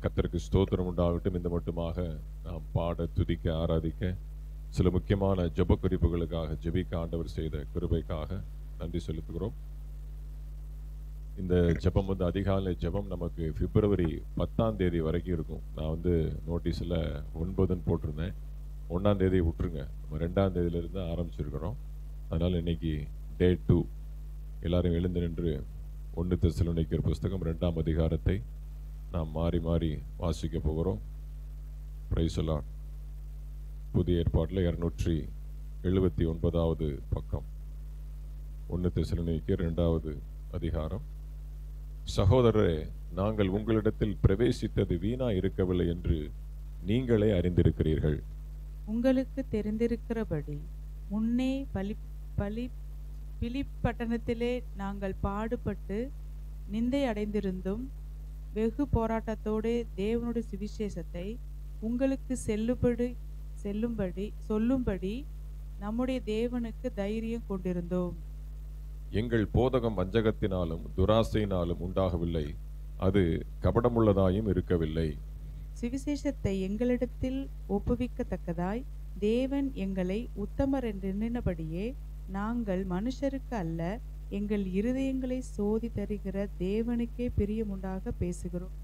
கர்த்தருக்கு ஸ்தோத்திரம் உண்டாகட்டும். இந்த மட்டுமாக நாம் பாட, துதிக்க, ஆராதிக்க சில முக்கியமான ஜெப குறிப்புகளுக்காக ஜெபிக்க ஆண்டவர் செய்த கிருபைக்காக நன்றி செலுத்துகிறோம். இந்த ஜெபம் அதிகாலை ஜெபம் நமக்கு பிப்ரவரி 10ஆம் தேதி வரைக்கும் இருக்கும். நான் நோட்டீஸில் 9ன்னு போட்டிருந்தேன். 1ஆம் தேதி விட்டுருங்க. நம்ம 2ஆம் தேதியிலிருந்து ஆரம்பிச்சிருக்கிறோம். அதனால் இன்னைக்கு டே 2. எல்லாரும் எழுந்து நின்று 1 தெசலோனிக்கேயர் புஸ்தகம் 2ஆம் அதிகாரத்தை நாம் மாறி மாறி வாசிக்க போகிறோம். Price the Lord. புதிய ஏற்பாட்டில் 279வது பக்கம். 1 தெசலோனிக்கேயர் 2வது அதிகாரம். சகோதரரே, நாங்கள் உங்களிடத்தில் பிரவேசித்தது வீணா இருக்கவில்லை என்று நீங்களே அறிந்திருக்கிறீர்கள். உங்களுக்கு தெரிந்திருக்கிறபடி முன்னே பிலிப் பட்டணத்திலே நாங்கள் பாடுபட்டு நிந்தை அடைந்திருந்தும் வெகு போராட்டத்தோடு தேவனுடைய சுவிசேஷத்தை உங்களுக்கு சொல்லும்படி நம்முடைய தேவனுக்கு தைரியம் கொண்டிருந்தோம். எங்கள் போதகம் வஞ்சகத்தினாலும் துராசையினாலும் உண்டாகவில்லை, அது கபடமுள்ளதாயும் இருக்கவில்லை. சுவிசேஷத்தை எங்களிடத்தில் ஒப்புவிக்கத்தக்கதாய் தேவன் எங்களை உத்தமர் என்று எண்ணினபடியே நாங்கள் மனுஷருக்கு அல்ல, எங்கள் இருதயங்களை சோதி தருகிற தேவனுக்கே பிரியமுண்டாக பேசுகிறோம்.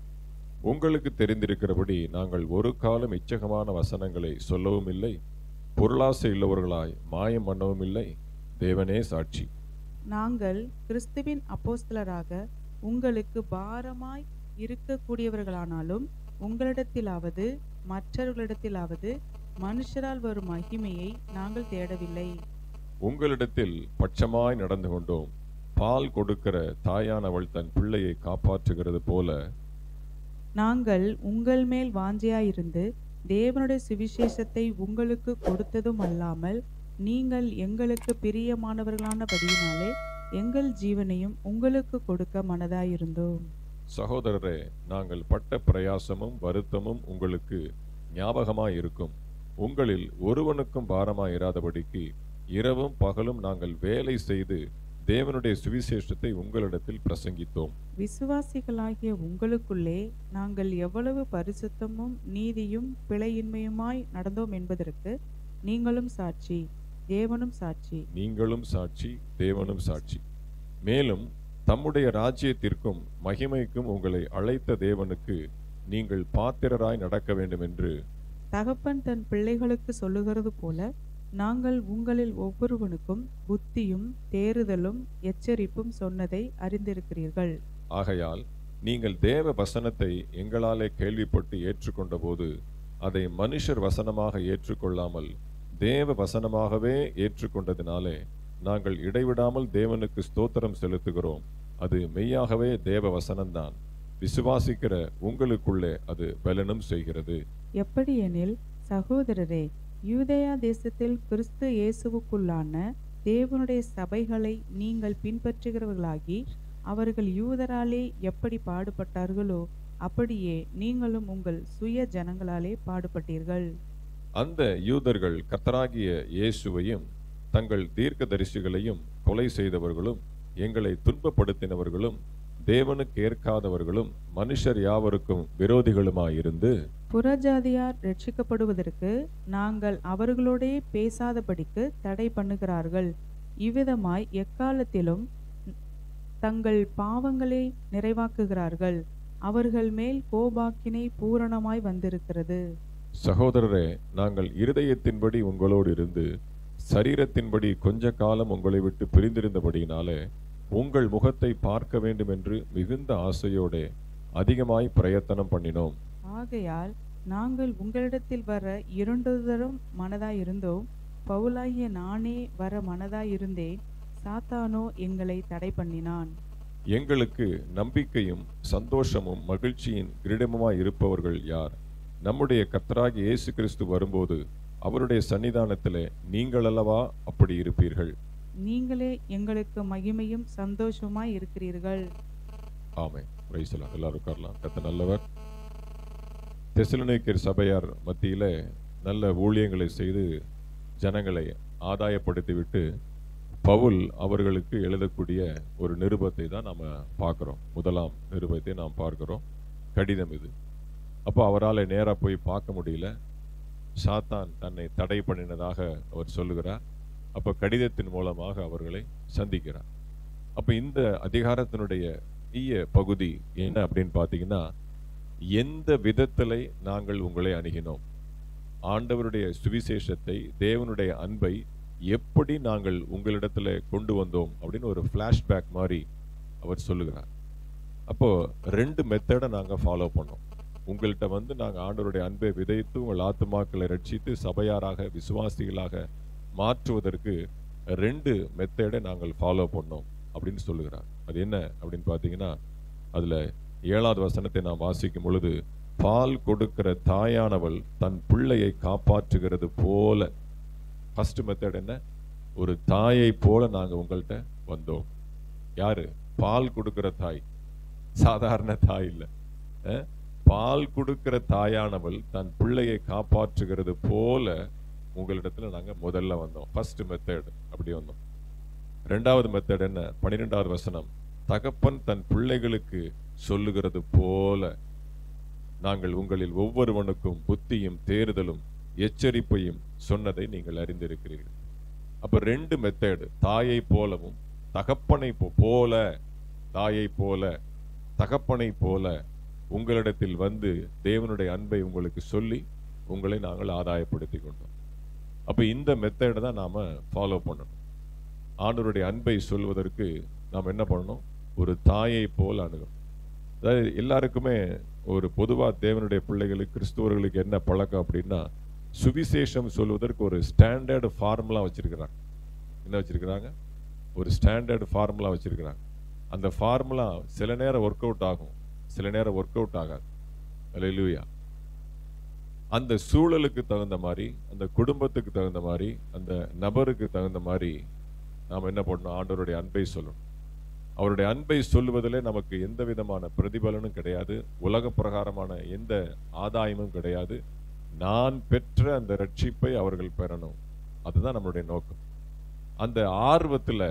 உங்களுக்கு தெரிந்திருக்கிறபடி நாங்கள் ஒரு காலம் இச்சகமான வசனங்களை சொல்லவும் இல்லை, பொருளாசை உள்ளவர்களாய் மாயம் பண்ணவும் இல்லை. தேவனே சாட்சி. நாங்கள் கிறிஸ்துவின் அப்போஸ்தலராக உங்களுக்கு பாரமாய் இருக்கக்கூடியவர்களானாலும் உங்களிடத்திலாவது மற்றவர்களிடத்திலாவது மனுஷரால் வரும் மகிமையை நாங்கள் தேடவில்லை. உங்களிடத்தில் பட்சமாய் நடந்து கொண்டோம். பால் கொடுக்கிற தாயானவள் தன் பிள்ளையை காப்பாற்றுகிறது போல நாங்கள் உங்கள் மேல் வாஞ்சையாயிருந்து தேவனுடைய சுவிசேஷத்தை உங்களுக்கு கொடுத்ததும் அல்லாமல் நீங்கள் எங்களுக்கு பிரியமானவர்களானபடியினாலே எங்கள் ஜீவனையும் உங்களுக்கு கொடுக்க மனதாயிருந்தோம். சகோதரரே, நாங்கள் பட்ட பிரயாசமும் வருத்தமும் உங்களுக்கு ஞாபகமாயிருக்கும். உங்களில் ஒருவனுக்கும் பாரமாயிராதபடிக்கு இரவும் பகலும் நாங்கள் வேலை செய்து தேவனுடைய சுவிசேஷத்தை உங்களிடத்தில் பிரசங்கித்தோம். விசுவாசிகளாகிய உங்களுக்குள்ளே நாங்கள் எவ்வளவு பரிசுத்தமும் நீதியும் பிழையின்மையுமாய் நடந்தோம் என்பதற்கு நீங்களும் சாட்சி, தேவனும் சாட்சி. நீங்களும் சாட்சி, தேவனும் சாட்சி. மேலும் தம்முடைய ராஜ்யத்திற்கும் மகிமைக்கும் உங்களை அழைத்த தேவனுக்கு நீங்கள் பாத்திரராய் நடக்க வேண்டும் என்று தகப்பன் தன் பிள்ளைகளுக்கு சொல்லுகிறது போல நாங்கள் உங்களில் ஒவ்வொருவனுக்கும் புத்தியும் தேறுதலும் எச்சரிப்பும் சொன்னதை அறிந்திருக்கிறீர்கள். ஆகையால் நீங்கள் தேவ வசனத்தை எங்களாலே கேள்விப்பட்டு ஏற்றுக்கொண்ட போது அதை மனுஷர் வசனமாக ஏற்றுக்கொள்ளாமல் தேவ வசனமாகவே ஏற்றுக்கொண்டதினாலே நாங்கள் இடைவிடாமல் தேவனுக்கு ஸ்தோத்திரம் செலுத்துகிறோம். அது மெய்யாகவே தேவ வசனம்தான். விசுவாசிக்கிற உங்களுக்குள்ளே அது பலனும் செய்கிறது. எப்படியெனில் சகோதரரே, யூதேயா தேசத்தில் கிறிஸ்து இயேசுவுக்குள்ளான தேவனுடைய சபைகளை நீங்கள் பின்பற்றுகிறவர்களாகி அவர்கள் யூதராலே எப்படி பாடுபட்டார்களோ அப்படியே நீங்களும் உங்கள் சுய ஜனங்களாலே பாடுபட்டீர்கள். அந்த யூதர்கள் கர்த்தராகிய இயேசுவையும் தங்கள் தீர்க்கதரிசிகளையும் கொலை செய்தவர்களும் எங்களை துன்பப்படுத்தினவர்களும் தேவனுக்கு ஏற்காதவர்களும் மனுஷர் யாவருக்கும் விரோதிகளுமாயிருந்து புறஜாதியார் ரட்சிக்கப்படுவதற்கு நாங்கள் அவர்களோடே பேசாதபடிக்கு தடை பண்ணுகிறார்கள். இவ்விதமாய் எக்காலத்திலும் தங்கள் பாவங்களை நிறைவாக்குகிறார்கள். அவர்கள் மேல் கோபாக்கினை பூரணமாய் வந்திருக்கிறது. சகோதரரே, நாங்கள் இருதயத்தின்படி உங்களோடு இருந்து சரீரத்தின்படி கொஞ்ச காலம் உங்களை விட்டு பிரிந்திருந்தபடியினாலே உங்கள் முகத்தை பார்க்க வேண்டும் என்று மிகுந்த ஆசையோட அதிகமாய் பிரயத்தனம் பண்ணினோம். ஆகையால் நாங்கள் உங்களிடத்தில் வர 2 தரம் மனதாயிருந்தோம். பவுலாகிய நானே வர மனதாயிருந்தேன். சாத்தானோ எங்களை தடை பண்ணினான். எங்களுக்கு நம்பிக்கையும் சந்தோஷமும் மகிழ்ச்சியின் கிரீடமுமாய் இருப்பவர்கள் யார்? நம்முடைய கர்த்தராகிய இயேசு கிறிஸ்து வரும்போது அவருடைய சன்னிதானத்திலே நீங்கள் அல்லவா அப்படி இருப்பீர்கள். நீங்களே எங்களுக்கு மகிமையும் சந்தோஷமாய் இருக்கிறீர்கள். ஆமென். Praise the lord. எல்லாரும் உட்காரலாம். கர்த்தர் நல்லவர். தெசலோனிக்கேயர் சபையார் மத்தியிலே நல்ல ஊழியங்களை செய்து ஜனங்களை ஆதாயப்படுத்திவிட்டு பவுல் அவர்களுக்கு எழுதக்கூடிய ஒரு நிருபத்தை தான் நாம் பார்க்கிறோம். முதலாம் நிருபத்தை நாம் பார்க்கிறோம். கடிதம் இது. அப்போ அவரால் நேராக போய் பார்க்க முடியல. சாத்தான் தன்னை தடை பண்ணினதாக அவர் சொல்லுகிறார். அப்போ கடிதத்தின் மூலமாக அவர்களை சந்திக்கிறார். அப்போ இந்த அதிகாரத்தினுடைய பெரிய பகுதி என்ன அப்படின்னு பார்த்தீங்கன்னா, எந்த விதத்திலே நாங்கள் உங்களை அணுகினோம், ஆண்டவருடைய சுவிசேஷத்தை, தேவனுடைய அன்பை எப்படி நாங்கள் உங்களிடத்துல கொண்டு வந்தோம் அப்படின்னு ஒரு ஃபிளாஷ்பேக் மாதிரி அவர் சொல்லுகிறார். அப்போ 2 மெத்தடை நாங்கள் ஃபாலோ பண்ணோம். உங்கள்கிட்ட வந்து நாங்கள் ஆண்டவருடைய அன்பை விதைத்து உங்கள் ஆத்துமாக்களை ரட்சித்து சபையாராக விசுவாசிகளாக மாற்றுவதற்கு 2 மெத்தடை நாங்கள் ஃபாலோ பண்ணோம் அப்படின்னு சொல்லுகிறார். அது என்ன அப்படின்னு பார்த்தீங்கன்னா, அதில் 7வது வசனத்தை நாம் வாசிக்கும் பொழுது, பால் கொடுக்கிற தாயானவள் தன் பிள்ளையை காப்பாற்றுகிறது போல. ஃபர்ஸ்ட் மெத்தட் என்ன? ஒரு தாயை போல நாங்கள் உங்கள்கிட்ட வந்தோம். யாரு? பால் கொடுக்கிற தாய், சாதாரண தாய் இல்லை. பால் கொடுக்கிற தாயானவள் தன் பிள்ளையை காப்பாற்றுகிறது போல உங்களிடத்துல நாங்கள் முதல்ல வந்தோம். ஃபர்ஸ்ட் மெத்தட் அப்படி வந்தோம். 2வது மெத்தட் என்ன? 12வது வசனம், தகப்பன் தன் பிள்ளைகளுக்கு சொல்லுகிறது போல நாங்கள் உங்களில் ஒவ்வொருவனுக்கும் புத்தியும் தேறுதலும் எச்சரிப்பையும் சொன்னதை நீங்கள் அறிந்திருக்கிறீர்கள். அப்ப 2 மெத்தட், தாயை போலவும் தகப்பனை போல, தாயை போல தகப்பனை போல உங்களிடத்தில் வந்து தேவனுடைய அன்பை உங்களுக்கு சொல்லி உங்களை நாங்கள் ஆதாயப்படுத்தி கொண்டோம். அப்ப இந்த மெத்தடை தான் நாம ஃபாலோ பண்ணணும். ஆண்டவருடைய அன்பை சொல்வதற்கு நாம் என்ன பண்ணணும்? ஒரு தாயை போல் அணுகணும். அதாவது எல்லாருக்குமே ஒரு பொதுவா தேவனுடைய பிள்ளைகளுக்கு, கிறிஸ்துவர்களுக்கு என்ன பழக்கம் அப்படின்னா, சுவிசேஷம் சொல்வதற்கு ஒரு ஸ்டாண்டர்டு ஃபார்முலா வச்சிருக்கிறாங்க. என்ன வச்சிருக்கிறாங்க? ஒரு ஸ்டாண்டர்டு ஃபார்முலா வச்சிருக்கிறாங்க. அந்த ஃபார்முலா சில நேரம் ஒர்க் அவுட் ஆகும், சில நேரம் ஒர்க் அவுட் ஆகாது. அல்லேலூயா. அந்த சூழலுக்கு தகுந்த மாதிரி, அந்த குடும்பத்துக்கு தகுந்த மாதிரி, அந்த நபருக்கு தகுந்த மாதிரி நாம் என்ன பண்ணணும்? ஆண்டவருடைய அன்பை சொல்லணும். அவருடைய அன்பை சொல்லுவதிலே நமக்கு எந்த விதமான பிரதிபலனும் கிடையாது, உலக பிரகாரமான எந்த ஆதாயமும் கிடையாது. நான் பெற்ற அந்த ரட்சிப்பை அவர்கள் பெறணும், அதுதான் நம்மளுடைய நோக்கம். அந்த ஆர்வத்துல,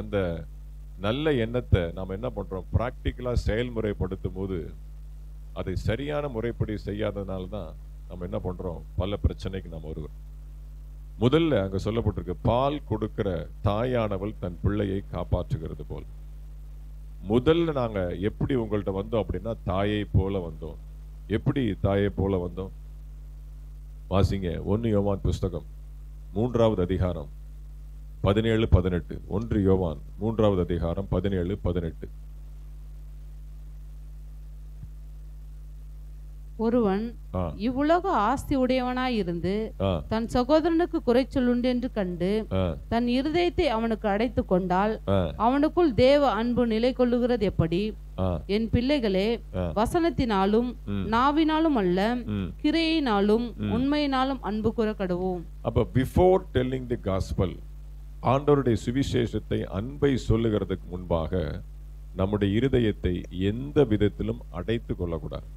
அந்த நல்ல எண்ணத்தை நாம் என்ன பண்றோம்? பிராக்டிக்கலா செயல்முறைப்படுத்தும் போது அதை சரியான முறைப்படி செய்யாததுனால தான் நம்ம என்ன பண்றோம்? பல பிரச்சனைக்கு நாம் வருகிறோம். முதல்ல அங்க சொல்லப்பட்டிருக்கு, பால் கொடுக்கிற தாயானவள் தன் பிள்ளையை காப்பாற்றுகிறது போல். முதல்ல நாங்க எப்படி உங்கள்கிட்ட வந்தோம் அப்படின்னா, தாயை போல வந்தோம். எப்படி தாயை போல வந்தோம்? வாசிங்க 1 யோவான் புஸ்தகம் 3வது அதிகாரம் 17-18. 1 யோவான் 3வது அதிகாரம் 17-18. ஒருவன் இவ்வுலக ஆஸ்தி உடையவனாயிருந்து தன் சகோதரனுக்கு குறை சொல்லுண்டு என்று கண்டு தன் இருதயத்தை அவனுக்கு அடைத்து கொண்டால் அவனுக்குள் தேவ அன்பு நிலை கொள்ளுகிறது எப்படி? என் பிள்ளைகளே, வசனத்தினாலும் நாவினாலும் அல்ல, கிரியையினாலும் உண்மையினாலும் அன்பு கூற கடவோம். அப்ப பிஃபோர் டெல்லிங் தி காஸ்பல், ஆண்டவருடைய சுவிசேஷத்தை, அன்பை சொல்லுகிறதுக்கு முன்பாக நம்முடைய இருதயத்தை எந்த விதத்திலும் அடைத்து கொள்ளக்கூடாது.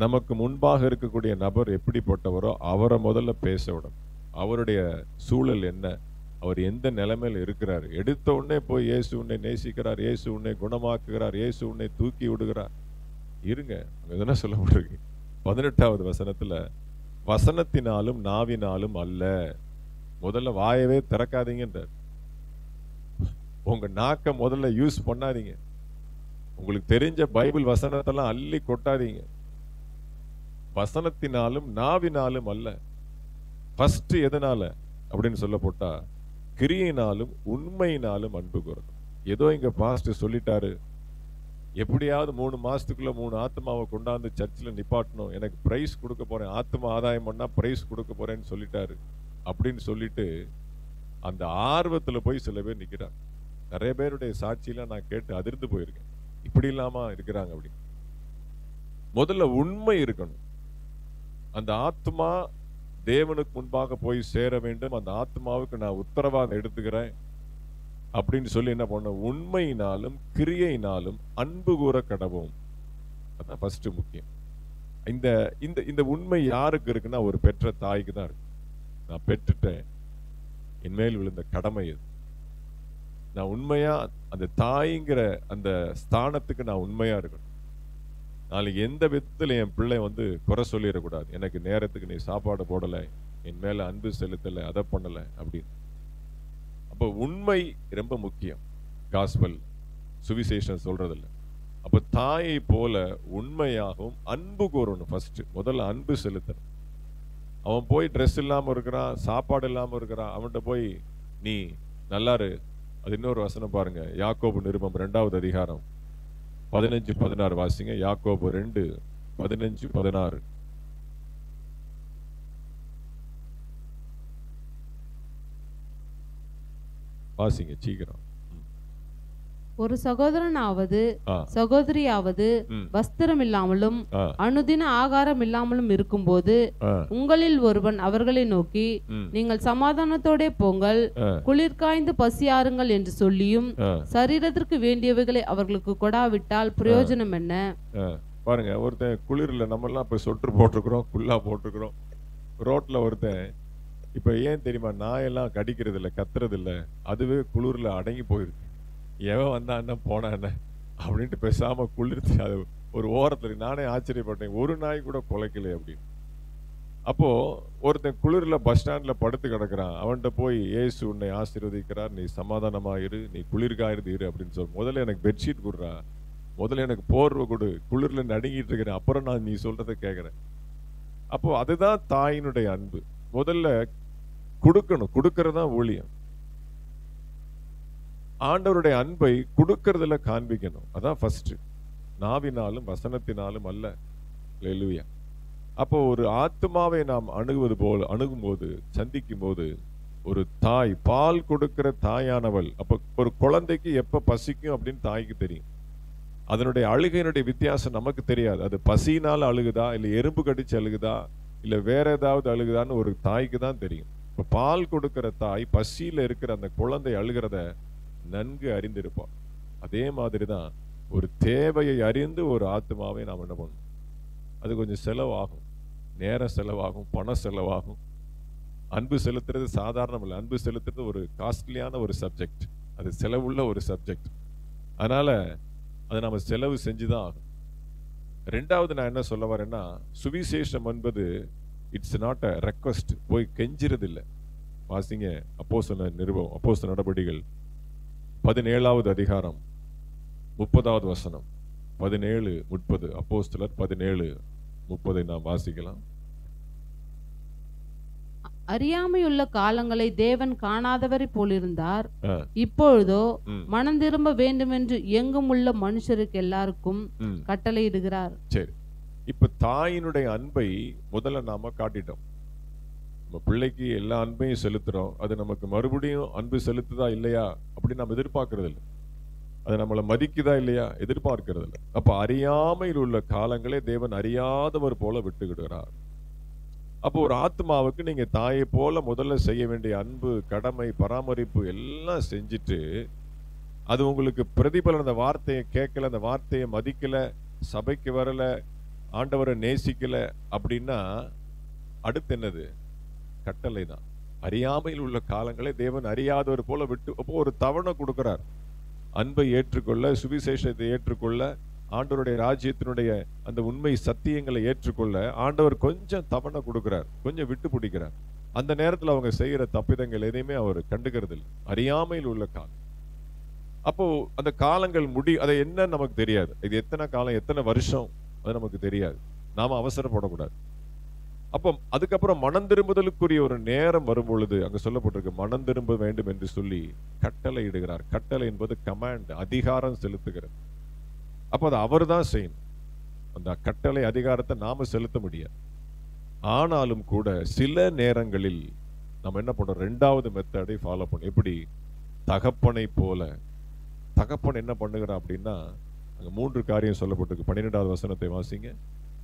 நமக்கு முன்பாக இருக்கக்கூடிய நபர் எப்படிப்பட்டவரோ அவரை முதல்ல பேச விடணும். அவருடைய சூழல் என்ன, அவர் எந்த நிலைமையில் இருக்கிறார். எடுத்த உடனே போய் இயேசு உன்னை நேசிக்கிறார், இயேசு உன்னை குணமாக்குகிறார், இயேசு உன்னை தூக்கி விடுகிறார். இருங்க, அங்க என்ன சொல்லப்பட்டிருக்கு? 18வது வசனத்துல, வசனத்தினாலும் நாவினாலும் அல்ல. முதல்ல வாயவே திறக்காதீங்கன்றார். உங்க நாக்க முதல்ல யூஸ் பண்ணாதீங்க. உங்களுக்கு தெரிஞ்ச பைபிள் வசனத்தெல்லாம் அள்ளி கொட்டாதீங்க. வசனத்தினாலும் நாவினாலும் அல்ல. ஃபர்ஸ்ட் எதனால அப்படின்னு சொல்ல போட்டா, கிரியையினாலும் உண்மையினாலும் அன்பு கூறணும். ஏதோ இங்க பாஸ்ட் சொல்லிட்டாரு, எப்படியாவது 3 மாசத்துக்குள்ள 3 ஆத்மாவை கொண்டாந்து சர்ச்சில் நிப்பாட்டணும், எனக்கு பிரைஸ் கொடுக்க போறேன், ஆத்மா ஆதாயம் பண்ணா பிரைஸ் கொடுக்க போறேன்னு சொல்லிட்டாரு அப்படின்னு சொல்லிட்டு அந்த ஆர்வத்துல போய் சில பேர் நிக்கிறாங்க. நிறைய பேருடைய சாட்சியெல்லாம் நான் கேட்டு அதிர்ந்து போயிருக்கேன். இப்படி இல்லாம இருக்கிறாங்க. அப்படி முதல்ல உண்மை இருக்கணும். அந்த ஆத்மா தேவனுக்கு முன்பாக போய் சேர வேண்டும், அந்த ஆத்மாவுக்கு நான் உத்தரவாதம் எடுத்துக்கிறேன் அப்படின்னு சொல்லி என்ன பண்ண, உண்மையினாலும் கிரியையினாலும் அன்பு கூற கடவோம். அதான் ஃபர்ஸ்ட் முக்கியம். இந்த இந்த இந்த உண்மை யாருக்கு இருக்குன்னா, ஒரு பெற்ற தாய்க்கு தான் இருக்கு. நான் பெற்றுட்டேன், என்மேல் விழுந்த கடமை இது. நான் உண்மையா அந்த தாய்ங்கிற அந்த ஸ்தானத்துக்கு நான் உண்மையா இருக்கணும். நாளைக்கு எந்த விதத்துல என் பிள்ளை குறை சொல்லிடக்கூடாது, எனக்கு நேரத்துக்கு நீ சாப்பாடு போடலை, என் மேல அன்பு செலுத்தலை, அதை பண்ணலை அப்படின்னு. அப்போ உண்மை ரொம்ப முக்கியம். காஸ்பல் சுவிசேஷம் சொல்றதில்ல. அப்ப தாயை போல உண்மையாகவும் அன்பு கூறணும். ஃபர்ஸ்ட் முதல்ல அன்பு செலுத்தணும். அவன் போய் ட்ரெஸ் இல்லாம இருக்கிறான், சாப்பாடு இல்லாம இருக்கிறான், அவன்கிட்ட போய் நீ நல்லாரு. அது இன்னொரு வசனம் பாருங்க, யாக்கோபு நிருபம் 2வது அதிகாரம் 15-16 வாசிங்க. யாக்கோபு 2:15-16. வாசிங்க சீக்கிரம். ஒரு சகோதரனாவது சகோதரியாவது வஸ்திரம் இல்லாமலும் அனுதின ஆகாரம் இல்லாமலும் இருக்கும்போது உங்களில் ஒருவன் அவர்களை நோக்கி, நீங்கள் சமாதானத்தோட போங்கள், குளிர் காய்ந்து பசியாருங்கள் என்று சொல்லியும் சரீரத்திற்கு வேண்டியவைகளை அவர்களுக்கு கொடாவிட்டால் பிரயோஜனம் என்ன? பாருங்க, ஒருத்தன் குளிர்ல நம்ம எல்லாம் இப்ப சொட்டு போட்டிருக்கிறோம், குல்லா போட்டிருக்கிறோம். ரோட்ல ஒருத்தன் இப்ப ஏன் தெரியுமா நாயெல்லாம் கடிக்கிறது இல்லை, கத்துறது இல்லை, அதுவே குளிர்ல அடங்கி போயிருக்கு. எவன் வந்தான்னா போனான்னு அப்படின்ட்டு பேசாம குளிர்த்து அது ஒரு ஓரத்துல. நானே ஆச்சரியப்பட்டேன், ஒரு நாய் கூட குலைக்கலை அப்படின்னு. அப்போ ஒருத்தன் குளிர்ல பஸ் ஸ்டாண்ட்ல படுத்து கிடக்குறான், அவன்கிட்ட போய் ஏசு உன்னை ஆசீர்வதிக்கிறார், நீ சமாதானமா இரு, நீ குளிர்காயிருந்து இரு அப்படின்னு சொல்லி, முதல்ல எனக்கு பெட்ஷீட் கொடுறா, முதல்ல எனக்கு போர்வை கொடு, குளிர்ல நடுங்கிட்டு இருக்கிறேன், அப்புறம் நான் நீ சொல்றதை கேட்கிறேன். அப்போ அதுதான் தாயினுடைய அன்பு. முதல்ல கொடுக்கணும், கொடுக்கறதா ஊழியம். ஆண்டவருடைய அன்பை கொடுக்கறதுல காண்பிக்கணும், அதான் ஃபர்ஸ்ட். நாவினாலும் வசனத்தினாலும் அல்ல. அல்லேலூயா. அப்போ ஒரு ஆத்மாவை நாம் அணுகும் போது, சந்திக்கும் போது, ஒரு தாய், பால் கொடுக்கிற தாயானவள், அப்ப ஒரு குழந்தைக்கு எப்ப பசிக்கும் அப்படின்னு தாய்க்கு தெரியும். அதனுடைய அழுகையினுடைய வித்தியாசம் நமக்கு தெரியாது. அது பசியினால் அழுகுதா, இல்லை எறும்பு கடிச்சு அழுகுதா, இல்லை வேற ஏதாவது அழுகுதான்னு ஒரு தாய்க்கு தான் தெரியும். இப்ப பால் கொடுக்கிற தாய் பசியில இருக்கிற அந்த குழந்தை அழுகிறத நன்கு அறிந்திருப்பான். அதே மாதிரிதான் ஒரு தேவையை அறிந்து ஒரு ஆத்மாவை நாம் என்ன பண்ணணும். அது கொஞ்சம் செலவாகும், நேரம் செலவாகும், பணம் செலவாகும். அன்பு செலுத்துறது சாதாரணம் இல்லை. அன்பு செலுத்துறது ஒரு காஸ்ட்லியான ஒரு சப்ஜெக்ட், அது செலவுள்ள ஒரு சப்ஜெக்ட். அதனால அதை நம்ம செலவு செஞ்சுதான் ஆகும். ரெண்டாவது நான் என்ன சொல்ல வரேன்னா, சுவிசேஷம் என்பது இட்ஸ் நாட் அ ரெக்வஸ்ட், போய் கெஞ்சிறது இல்லை. வாசிங்க அப்போஸ்தலர் நிருபம், அப்போஸ்தலர் நடபடிகள் 17வது அதிகாரம் 30வது வசனம். 17:30. அப்போஸ்தலர் 17:30 நாம் வாசிக்கலாம். அறியாமையுள்ள காலங்களை தேவன் காணாதவரை போலிருந்தார், இப்பொழுதோ மனம் திரும்ப வேண்டும் என்று எங்கும் உள்ள மனுஷருக்கு எல்லாருக்கும் கட்டளையிடுகிறார். சரி, இப்ப தாயினுடைய அன்பை முதல்ல நாம காட்டிட்டோம். நம்ம பிள்ளைக்கு எல்லா அன்பையும் செலுத்துறோம், அது நமக்கு மறுபடியும் அன்பு செலுத்துதா இல்லையா அப்படின்னு நம்ம எதிர்பார்க்கறது இல்லை. அது நம்மளை மதிக்குதா இல்லையா எதிர்பார்க்கிறது இல்லை. அப்ப அறியாமையில் உள்ள காலங்களே தேவன் அறியாதவர் போல விட்டுக்கிடுகிறார். அப்போ ஒரு ஆத்மாவுக்கு நீங்க தாயை போல முதல்ல செய்ய வேண்டிய அன்பு, கடமை, பராமரிப்பு எல்லாம் செஞ்சுட்டு, அது உங்களுக்கு பிரதிபலன், அந்த வார்த்தையை கேட்கல, அந்த வார்த்தையை மதிக்கல, சபைக்கு வரல, ஆண்டவரை நேசிக்கல அப்படின்னா அடுத்து என்னது? கட்டளை தான். அறியாமையில் உள்ள காலங்களை தேவன் அறியாதவர் போல விட்டு, அப்போ ஒரு தவணை கொடுக்கிறார். அன்பை ஏற்றுக்கொள்ள, சுவிசேஷத்தை ஏற்றுக்கொள்ள, ஆண்டவருடைய ராஜ்யத்தினுடைய அந்த உண்மை சத்தியங்களை ஏற்றுக்கொள்ள ஆண்டவர் கொஞ்சம் தவணை கொடுக்கிறார், கொஞ்சம் விட்டு பிடிக்கிறார். அந்த நேரத்தில் அவங்க செய்கிற தப்பிதங்கள் எதையுமே அவர் கண்டுக்கிறது இல்லை. அறியாமையில் உள்ள காலம். அப்போ அந்த காலங்கள் அதை என்ன நமக்கு தெரியாது. இது எத்தனை காலம், எத்தனை வருஷம், அது நமக்கு தெரியாது. நாம அவசரப்படக்கூடாது. அப்போ அதுக்கப்புறம் மனம் திரும்புதலுக்குரிய ஒரு நேரம் வரும் பொழுது அங்க சொல்லப்பட்டிருக்கு, மனம் திரும்ப வேண்டும் என்று சொல்லி கட்டளை இடுகிறார். கட்டளை என்பது கமாண்ட், அதிகாரம் செலுத்துகிறது. அப்போ அது அவர் தான் செய்யணும். அந்த கட்டளை அதிகாரத்தை நாம செலுத்த முடியாது. ஆனாலும் கூட சில நேரங்களில் நம்ம என்ன பண்றோம், ரெண்டாவது மெத்தடை ஃபாலோ பண்ணோம். எப்படி? தகப்பனை போல. தகப்பன் என்ன பண்ணுகிறான் அப்படின்னா, அங்க 3 காரியம் சொல்லப்பட்டிருக்கு. 12வது வசனத்தை வாசிங்க.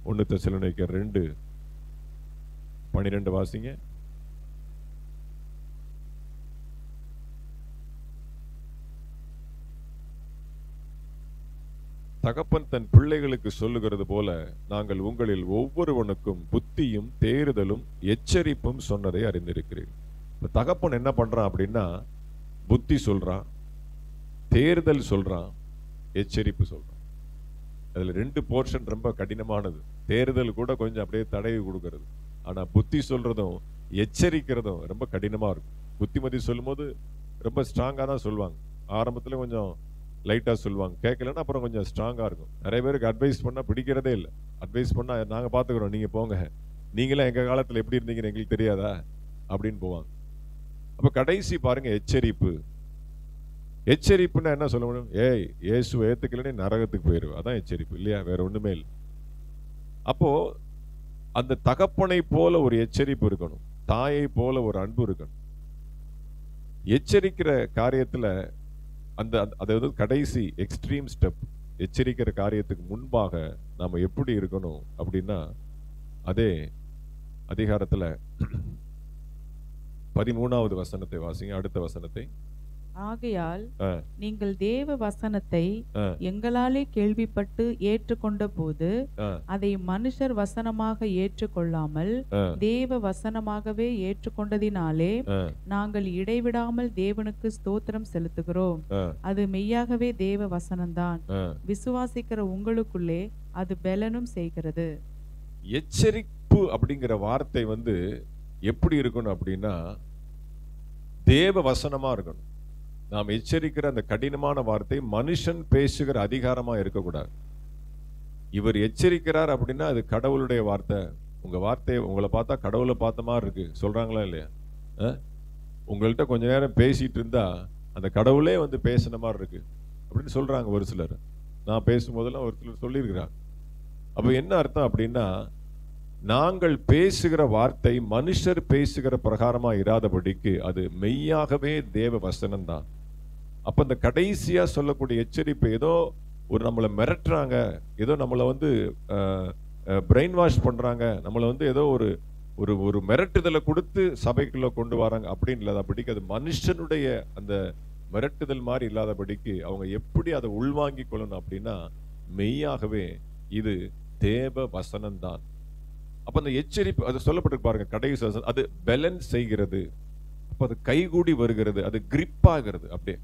1 தெசலோனிக்கர் 2:12 வாசிங்க. தகப்பன் தன் பிள்ளைகளுக்கு சொல்லுகிறது போல நாங்கள் உங்களில் ஒவ்வொருவனுக்கும் புத்தியும் தேறுதலும் எச்சரிப்பும் சொன்னதை அறிந்திருக்கிறேன். தகப்பன் என்ன பண்றான் அப்படின்னா, புத்தி சொல்றான், தேர்தல் சொல்றான், எச்சரிப்பு சொல்றான். அதுல 2 போர்ஷன் ரொம்ப கடினமானது. தேறுதல் கூட கொஞ்சம் அப்படியே தடவி கொடுக்கறது. ஆனா புத்தி சொல்றதும் எச்சரிக்கிறதும் ரொம்ப கடினமா இருக்கும். புத்திமதி சொல்லும் போது ரொம்ப ஸ்ட்ராங்கா தான் சொல்லுவாங்க. ஆரம்பத்துல கொஞ்சம் லைட்டா சொல்லுவாங்க, கேட்கலன்னா அப்புறம் கொஞ்சம் ஸ்ட்ராங்கா இருக்கும். நிறைய பேருக்கு அட்வைஸ் பண்ணா பிடிக்கிறதே இல்லை. அட்வைஸ் பண்ணா நாங்க பாத்துக்கிறோம், நீங்க போங்க, நீங்களே எங்க காலத்துல எப்படி இருந்தீங்கன்னு எங்களுக்கு தெரியாதா அப்படின்னு போவாங்க. அப்ப கடைசி பாருங்க, எச்சரிப்பு. எச்சரிப்புன்னா என்ன சொல்ல முடியும்? ஏய், இயேசுவை ஏத்துக்கலன்னு நரகத்துக்கு போயிருவா, அதான் எச்சரிப்பு இல்லையா? வேற ஒண்ணுமே இல்லை. அப்போ அந்த தகப்பனை போல ஒரு எச்சரிப்பு இருக்கணும், தாயை போல ஒரு அன்பு இருக்கணும். எச்சரிக்கிற காரியத்துல அந்த அதாவது கடைசி எக்ஸ்ட்ரீம் ஸ்டெப், எச்சரிக்கிற காரியத்துக்கு முன்பாக நாம எப்படி இருக்கணும் அப்படின்னா, அதே அதிகாரத்துல 13வது வசனத்தை வாசிங்க, அடுத்த வசனத்தை. ஆகையால் நீங்கள் தேவ வசனத்தை எங்களாலே கேள்விப்பட்டு ஏற்றுக்கொண்ட போது அதை மனுஷர் வசனமாக ஏற்றுக்கொள்ளாமல் தேவ வசனமாகவே ஏற்றுக்கொண்டதினாலே நாங்கள் இடைவிடாமல் தேவனுக்கு ஸ்தோத்திரம் செலுத்துகிறோம். அது மெய்யாகவே தேவ வசனம்தான். விசுவாசிக்கிற உங்களுக்குள்ளே அது பலனும் செய்கிறது. எச்சரிப்பு அப்படிங்கிற வார்த்தை எப்படி இருக்கணும் அப்படின்னா, தேவ வசனமா இருக்கணும். நாம் எச்சரிக்கிற அந்த கடினமான வார்த்தை மனுஷன் பேசுகிற அதிகாரமா இருக்கக்கூடாது. இவர் எச்சரிக்கிறார் அப்படின்னா அது கடவுளுடைய வார்த்தை. உங்க வார்த்தை உங்களை பார்த்தா கடவுளை பார்த்த மாதிரி இருக்கு சொல்றாங்களா இல்லையா? உங்கள்கிட்ட கொஞ்ச நேரம் பேசிட்டு இருந்தா அந்த கடவுளே பேசின மாதிரி இருக்கு அப்படின்னு சொல்றாங்க ஒரு சிலர். நான் பேசும்போதெல்லாம் ஒரு சிலர் சொல்லியிருக்கிறாங்க. அப்ப என்ன அர்த்தம் அப்படின்னா, நாங்கள் பேசுகிற வார்த்தை மனுஷர் பேசுகிற பிரகாரமா இராதபடிக்கு அது மெய்யாகவே தேவ வசனம் தான். அப்ப இந்த கடைசியா சொல்லக்கூடிய எச்சரிப்பு ஏதோ ஒரு நம்மளை மிரட்டுறாங்க, ஏதோ நம்மளை பிரெயின் வாஷ் பண்றாங்க, நம்மளை ஏதோ ஒரு ஒரு ஒரு மிரட்டுதலை கொடுத்து சபைக்குள்ள கொண்டு வராங்க அப்படின்னு இல்லாதபடிக்கு, அது மனுஷனுடைய அந்த மிரட்டுதல் மாதிரி இல்லாதபடிக்கு அவங்க எப்படி அதை உள்வாங்கி கொள்ளணும் அப்படின்னா, மெய்யாகவே இது தேவ வசனம் தான். அப்ப அந்த எச்சரிப்பு அது சொல்லப்பட்டு பாருங்க, கடைசி வசனம், அது பேலன்ஸ் செய்கிறது. அப்ப அது கைகூடி வருகிறது, அது கிரிப் ஆகிறது. அப்படியே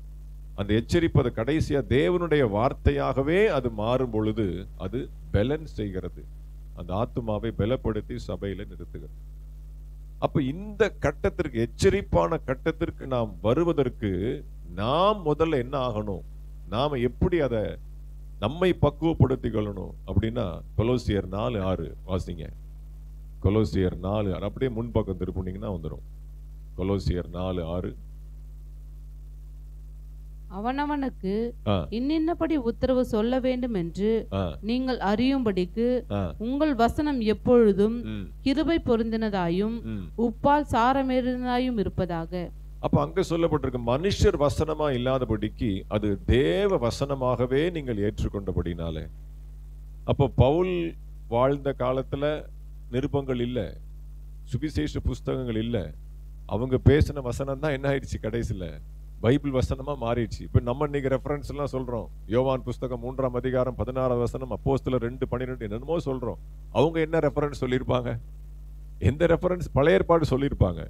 அந்த எச்சரிப்பு அது கடைசியா தேவனுடைய வார்த்தையாகவே அது மாறும் பொழுது அது பேலன்ஸ் செய்கிறது, அந்த ஆத்துமாவை பலப்படுத்தி சபையில நிறுத்துகிறது. அப்ப இந்த கட்டத்திற்கு, எச்சரிப்பான கட்டத்திற்கு நாம் வருவதற்கு நாம் முதல்ல என்ன ஆகணும், நாம எப்படி அதை நம்மை பக்குவப்படுத்திக் கொள்ளணும் அப்படின்னா, கொலோசியர் 4:6 வாசிங்க. கொலோசியர் 4:6 அப்படியே முன்பக்கம் திருப்பினீங்கன்னா வந்துடும். கொலோசியர் 4:6. அவனவனுக்கு இன்னின்னபடி உத்தரவு சொல்ல வேண்டும் என்று நீங்கள் அறியும்படிக்கு உங்கள் வசனம் எப்பொழுதும் கிருபை பொருந்தினதாயும் உப்பால் சாரமேறினதாயும் இருப்பதாக. அப்ப அங்க சொல்லப்பட்டிருக்கு, மனுஷர் வசனமா இல்லாதபடிக்கு அது தேவ வசனமாகவே நீங்கள் ஏற்றுக்கொண்டபடினாலே. அப்போ பவுல் வாழ்ந்த காலத்துல நிருபங்கள் இல்ல, சுவிசேஷ புஸ்தகங்கள் இல்ல, அவங்க பேசின வசனம் தான் என்ன ஆயிடுச்சு, கடைசியில பைபிள் வசனமா மாறிடுச்சு. இப்ப நம்ம இன்னைக்கு ரெஃபரன்ஸ் எல்லாம் சொல்றோம், யோவான் புஸ்தகம் 3ஆம் அதிகாரம் 16ஆம் வசனம், அப்போஸ்தலர் 2:12 என்னமோ சொல்றோம். அவங்க என்ன ரெஃபரன்ஸ் சொல்லியிருப்பாங்க? எந்த ரெஃபரன்ஸ்? பழைய ஏற்பாடு சொல்லியிருப்பாங்க.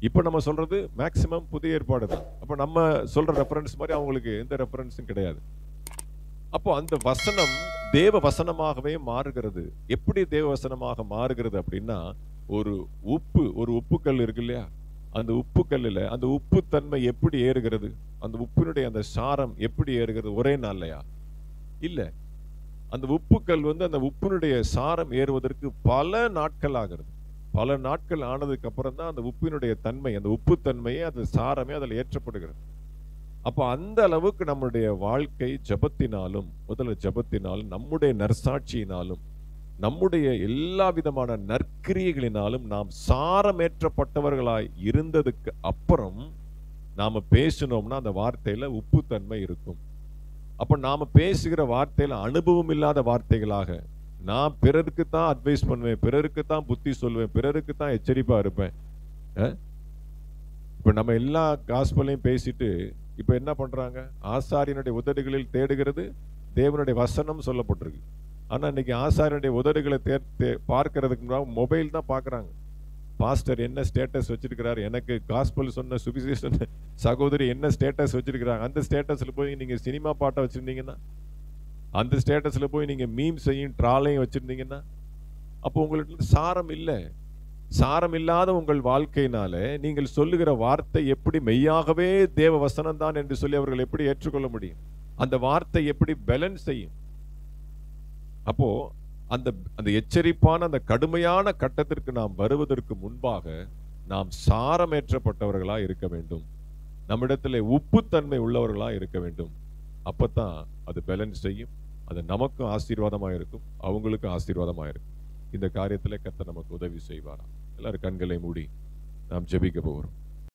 இப்ப நம்ம சொல்றது மேக்சிமம் புதிய ஏற்பாடு தான். அப்ப நம்ம சொல்ற ரெஃபரன்ஸ் மாதிரி அவங்களுக்கு எந்த ரெஃபரன்ஸும் கிடையாது. அப்போ அந்த வசனம் தேவ வசனமாகவே மாறுகிறது. எப்படி தேவ வசனமாக மாறுகிறது அப்படின்னா, ஒரு உப்புக்கல் இருக்கு இல்லையா, அந்த உப்புக்கல்லில் அந்த உப்பு தன்மை எப்படி ஏறுகிறது, அந்த உப்பினுடைய அந்த சாரம் எப்படி ஏறுகிறது ஒரே நாள்லையா? இல்ல, அந்த உப்புக்கல் அந்த உப்பினுடைய சாரம் ஏறுவதற்கு பல நாட்கள் ஆகிறது. பல நாட்கள் ஆனதுக்கு அப்புறம் தான் அந்த உப்பினுடைய தன்மை, அந்த உப்பு தன்மையே, அந்த சாரமே அதில் ஏற்றப்படுகிறது. அப்ப அந்த அளவுக்கு நம்முடைய வாழ்க்கை ஜபத்தினாலும், முதல்ல ஜபத்தினாலும், நம்முடைய நற்சாட்சியினாலும், நம்முடைய எல்லா விதமான நற்கிரியைகளினாலும் நாம் சாரமேற்றப்பட்டவர்களாய் இருந்ததுக்கு அப்புறம் நாம பேசணும்னா அந்த வார்த்தையில உப்புத்தன்மை இருக்கும். அப்ப நாம பேசுகிற வார்த்தையில அனுபவம் இல்லாத வார்த்தைகளாக, நான் பிறருக்கு தான் அட்வைஸ் பண்ணுவேன், பிறருக்கு தான் புத்தி சொல்வேன், பிறருக்கு தான் எச்சரிப்பா இருப்பேன். இப்ப நம்ம எல்லா காஸ்பலையும் பேசிட்டு இப்ப என்ன பண்றாங்க, ஆசாரியனுடைய உதடுகளில் தேடுகிறது தேவனுடைய வசனம் சொல்லப்பட்டிருக்கு. ஆனா இன்னைக்கு ஆசாரியனுடைய உதடுகளை பார்க்கறதுக்கு முன்னாடி மொபைல் தான் பாக்குறாங்க. பாஸ்டர் என்ன ஸ்டேட்டஸ் வச்சிருக்கிறார், எனக்கு காஸ்பல் சொன்ன சுவிசேஷன் சகோதரி என்ன ஸ்டேட்டஸ் வச்சிருக்கிறாங்க, அந்த ஸ்டேட்டஸ்ல போய் நீங்க சினிமா பாட்டை வச்சிருந்தீங்கன்னா அந்த ஸ்டேட்டஸ்ல போய் நீங்க மீம்ஸையும் ட்ராலையும் வச்சிருந்தீங்கன்னா அப்போ உங்களுக்கு சாரம் இல்லை. சாரம் இல்லாத உங்கள் வாழ்க்கையினால நீங்கள் சொல்லுகிற வார்த்தை எப்படி மெய்யாகவே தேவ வசனம் தான் என்று சொல்லி அவர்கள் எப்படி ஏற்றுக்கொள்ள முடியும்? அந்த வார்த்தை எப்படி பேலன்ஸ் செய்யும்? அப்போ அந்த அந்த எச்சரிப்பான அந்த கடுமையான கட்டத்திற்கு நாம் வருவதற்கு முன்பாக நாம் சாரமேற்றப்பட்டவர்களா இருக்க வேண்டும். நம்மிடத்திலே உப்புத்தன்மை உள்ளவர்களா இருக்க வேண்டும். அப்பதான் அது பேலன்ஸ் செய்யும். அது நமக்கும் ஆசீர்வாதமா இருக்கும், அவங்களுக்கும் ஆசீர்வாதமா இருக்கும். இந்த காரியத்திலே கர்த்தர் நமக்கு உதவி செய்வாரா? எல்லாரும் கண்களை மூடி நாம் ஜெபிக்க போகிறோம்.